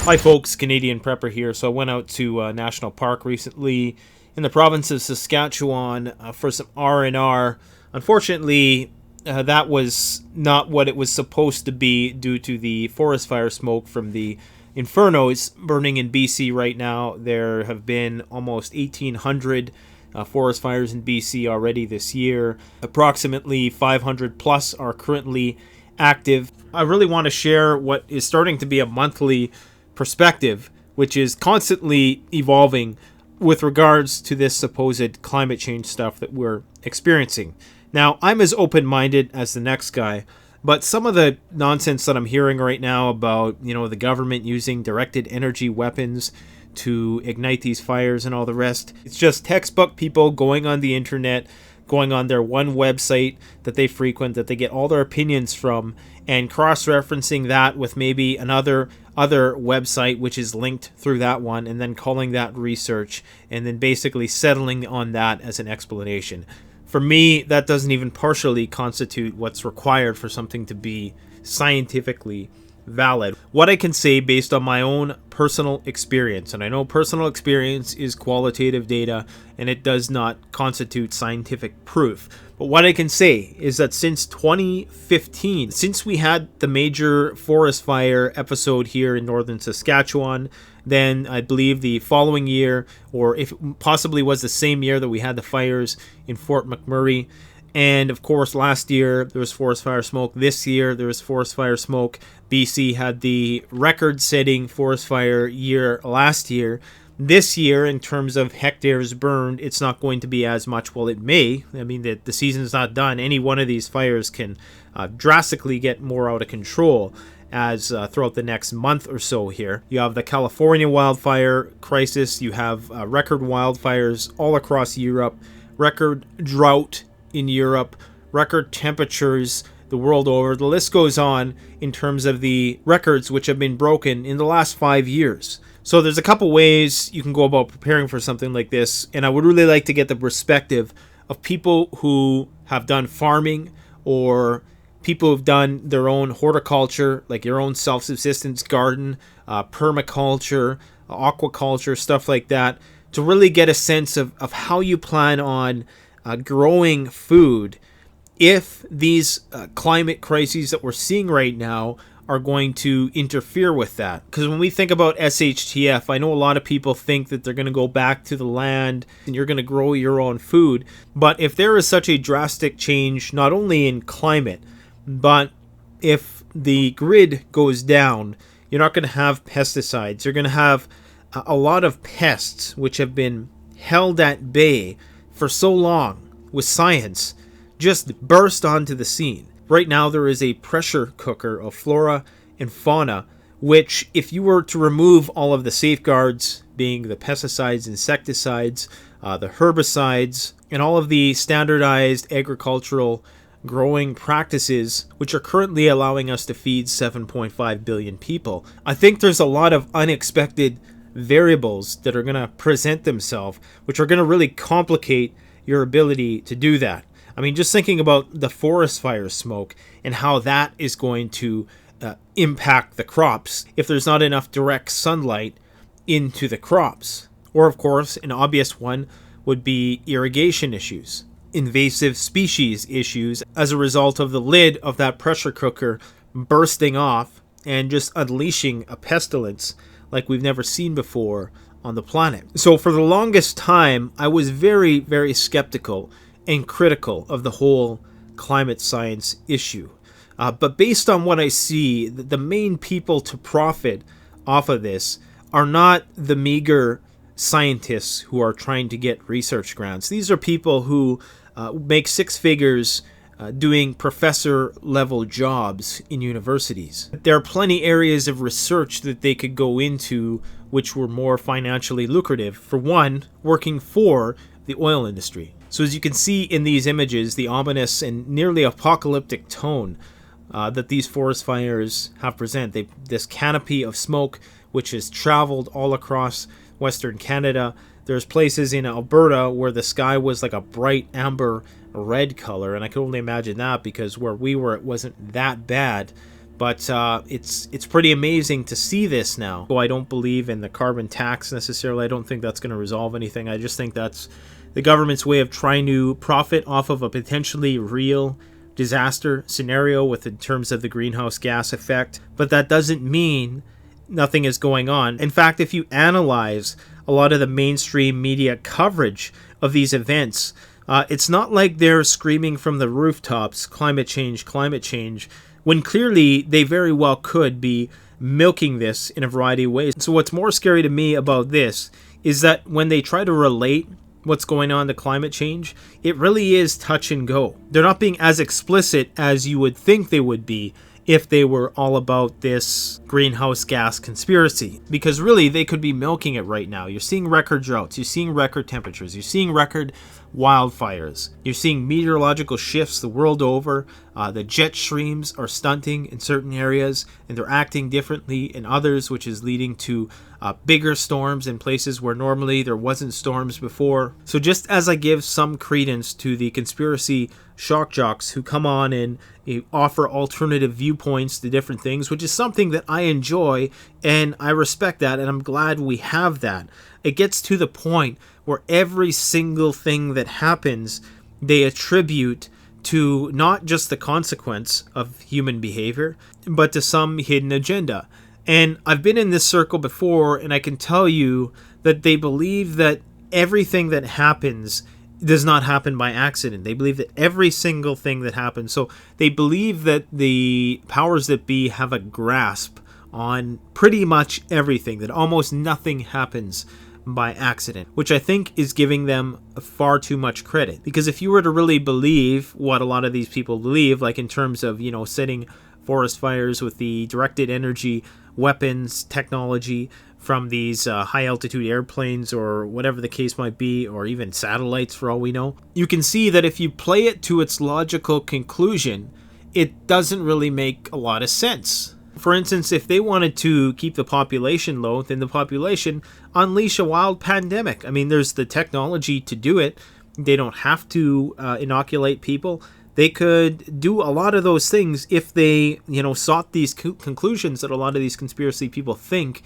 Hi folks, Canadian Prepper here. So I went out to a national park recently in the province of Saskatchewan for some R&R. Unfortunately, that was not what it was supposed to be due to the forest fire smoke from the infernos burning in BC right now. There have been almost 1,800 forest fires in BC already this year. Approximately 500 plus are currently active. I really want to share what is starting to be a monthly perspective, which is constantly evolving with regards to this supposed climate change stuff that we're experiencing. Now, I'm as open-minded as the next guy, but some of the nonsense that I'm hearing right now about, the government using directed energy weapons to ignite these fires and all the rest, it's just textbook people going on the internet, going on their one website that they frequent, that they get all their opinions from, and cross-referencing that with maybe another website which is linked through that one, and then calling that research, and then basically settling on that as an explanation. For me, that doesn't even partially constitute what's required for something to be scientifically valid. What I can say based on my own personal experience, and I know personal experience is qualitative data and it does not constitute scientific proof, but what I can say is that since 2015, since we had the major forest fire episode here in northern Saskatchewan, then I believe the following year, or if it possibly was the same year that we had the fires in Fort McMurray, and of course last year there was forest fire smoke. This year there was forest fire smoke. BC had the record-setting forest fire year last year. This year, in terms of hectares burned, it's not going to be as much. Well, it may. I mean, the season's not done. Any one of these fires can drastically get more out of control as throughout the next month or so here. You have the California wildfire crisis. You have record wildfires all across Europe, record drought in Europe, record temperatures the world over. The list goes on in terms of the records which have been broken in the last 5 years. So there's a couple ways you can go about preparing for something like this, and I would really like to get the perspective of people who have done farming or people who've done their own horticulture, like your own self-subsistence garden, permaculture, aquaculture, stuff like that, to really get a sense of how you plan on growing food if these climate crises that we're seeing right now are going to interfere with that. Because when we think about SHTF, I know a lot of people think that they're going to go back to the land and you're going to grow your own food. But if there is such a drastic change, not only in climate, but if the grid goes down, you're not going to have pesticides. You're going to have a lot of pests which have been held at bay for so long with science just burst onto the scene. Right now there is a pressure cooker of flora and fauna, which if you were to remove all of the safeguards, being the pesticides, insecticides, the herbicides, and all of the standardized agricultural growing practices, which are currently allowing us to feed 7.5 billion people, I think there's a lot of unexpected variables that are going to present themselves, which are going to really complicate your ability to do that. I mean, just thinking about the forest fire smoke and how that is going to impact the crops if there's not enough direct sunlight into the crops. Or, of course, an obvious one would be irrigation issues, invasive species issues as a result of the lid of that pressure cooker bursting off and just unleashing a pestilence like we've never seen before on the planet. So for the longest time, I was very, very skeptical and critical of the whole climate science issue. But based on what I see, the main people to profit off of this are not the meager scientists who are trying to get research grants. These are people who make six figures doing professor level jobs in universities. There are plenty areas of research that they could go into which were more financially lucrative. For one, working for the oil industry. So as you can see in these images, the ominous and nearly apocalyptic tone that these forest fires have this canopy of smoke which has traveled all across Western Canada. There's places in Alberta where the sky was like a bright amber red color, and I can only imagine that because where we were it wasn't that bad. But it's pretty amazing to see this now. Though I don't believe in the carbon tax necessarily. I don't think that's going to resolve anything. I just think that's the government's way of trying to profit off of a potentially real disaster scenario in terms of the greenhouse gas effect. But that doesn't mean nothing is going on. In fact, if you analyze a lot of the mainstream media coverage of these events, it's not like they're screaming from the rooftops, climate change, when clearly they very well could be milking this in a variety of ways. So what's more scary to me about this is that when they try to relate what's going on to climate change, it really is touch and go. They're not being as explicit as you would think they would be if they were all about this greenhouse gas conspiracy. Because really, they could be milking it right now. You're seeing record droughts. You're seeing record temperatures. You're seeing record wildfires. You're seeing meteorological shifts the world over. The jet streams are stunting in certain areas, and they're acting differently in others, which is leading to bigger storms in places where normally there wasn't storms before. So just as I give some credence to the conspiracy shock jocks who come on and offer alternative viewpoints to different things, which is something that I enjoy and I respect that, and I'm glad we have that. It gets to the point where every single thing that happens, they attribute to not just the consequence of human behavior, but to some hidden agenda. And I've been in this circle before, and I can tell you that they believe that everything that happens does not happen by accident. They believe that every single thing that happens. So they believe that the powers that be have a grasp on pretty much everything, that almost nothing happens by accident, which I think is giving them far too much credit. Because if you were to really believe what a lot of these people believe, like in terms of, setting forest fires with the directed energy weapons technology from these high altitude airplanes or whatever the case might be, or even satellites for all we know, you can see that if you play it to its logical conclusion, it doesn't really make a lot of sense. For instance, if they wanted to keep the population low, then the population unleash a wild pandemic. I mean, there's the technology to do it. They don't have to inoculate people. They could do a lot of those things if they, sought these conclusions that a lot of these conspiracy people think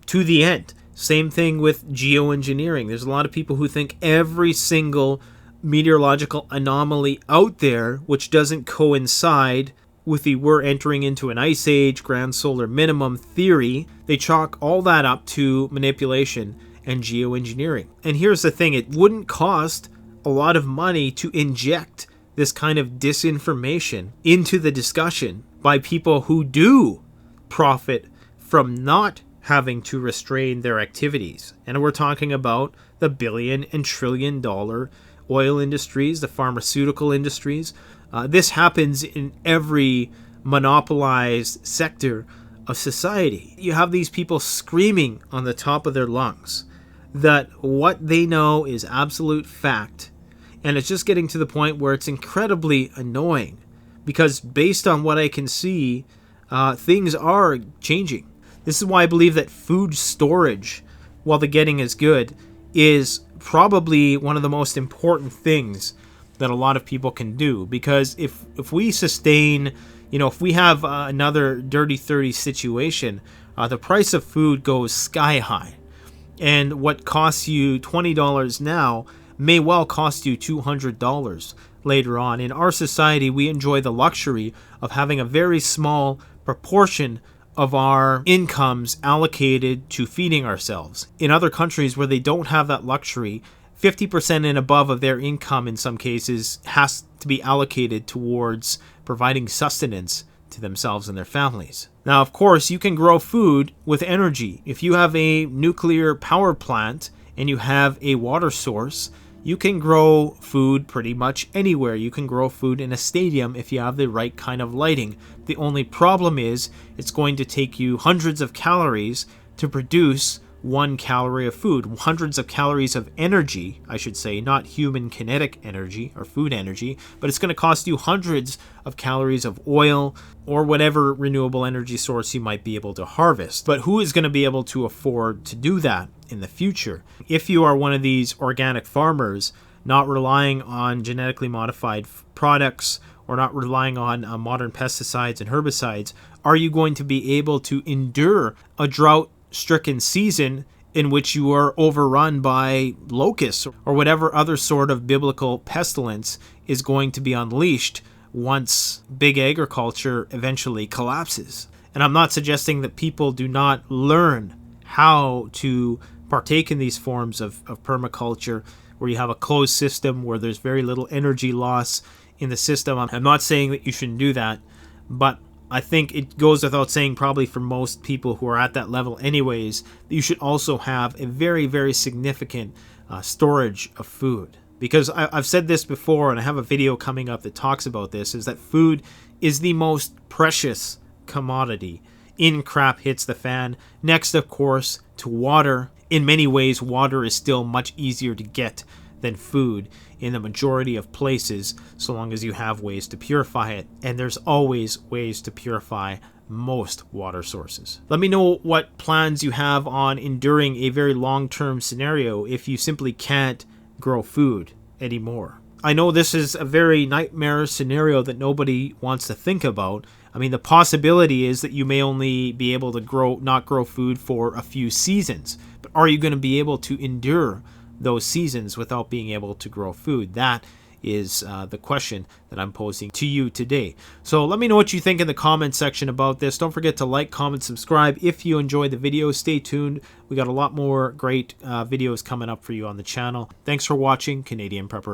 to the end. Same thing with geoengineering. There's a lot of people who think every single meteorological anomaly out there, which doesn't coincide with the we're entering into an ice age, grand solar minimum theory, they chalk all that up to manipulation and geoengineering. And here's the thing, it wouldn't cost a lot of money to inject this kind of disinformation into the discussion by people who do profit from not having to restrain their activities. And we're talking about the billion and trillion dollar oil industries, the pharmaceutical industries. This happens in every monopolized sector of society. You have these people screaming on the top of their lungs that what they know is absolute fact. And it's just getting to the point where it's incredibly annoying because based on what I can see, things are changing. This is why I believe that food storage, while the getting is good, is probably one of the most important things that a lot of people can do. Because if we sustain, if we have another dirty 30 situation, the price of food goes sky high. And what costs you $20 now may well cost you $200 later on. In our society, we enjoy the luxury of having a very small proportion of our incomes allocated to feeding ourselves. In other countries where they don't have that luxury, 50% and above of their income in some cases has to be allocated towards providing sustenance to themselves and their families. Now, of course, you can grow food with energy. If you have a nuclear power plant and you have a water source, you can grow food pretty much anywhere. You can grow food in a stadium if you have the right kind of lighting. The only problem is it's going to take you hundreds of calories to produce 1 calorie of food, hundreds of calories of energy, I should say, not human kinetic energy or food energy, but it's going to cost you hundreds of calories of oil or whatever renewable energy source you might be able to harvest. But who is going to be able to afford to do that in the future? If you are one of these organic farmers, not relying on genetically modified products or not relying on modern pesticides and herbicides, are you going to be able to endure a drought-stricken season in which you are overrun by locusts or whatever other sort of biblical pestilence is going to be unleashed once big agriculture eventually collapses? And I'm not suggesting that people do not learn how to partake in these forms of permaculture, where you have a closed system where there's very little energy loss in the system. I'm not saying that you shouldn't do that, but I think it goes without saying, probably for most people who are at that level anyways, that you should also have a very, very significant storage of food. Because I've said this before, and I have a video coming up that talks about this, is that food is the most precious commodity in crap hits the fan. Next, of course, to water. In many ways, water is still much easier to get than food in the majority of places, so long as you have ways to purify it. And there's always ways to purify most water sources. Let me know what plans you have on enduring a very long-term scenario if you simply can't grow food anymore. I know this is a very nightmare scenario that nobody wants to think about. I mean, the possibility is that you may only be able to not grow food for a few seasons, but are you going to be able to endure those seasons without being able to grow food? That is the question that I'm posing to you today. So let me know what you think in the comment section about this. Don't forget to like, comment, subscribe if you enjoyed the video. Stay tuned. We got a lot more great videos coming up for you on the channel. Thanks for watching. Canadian Prepper Out.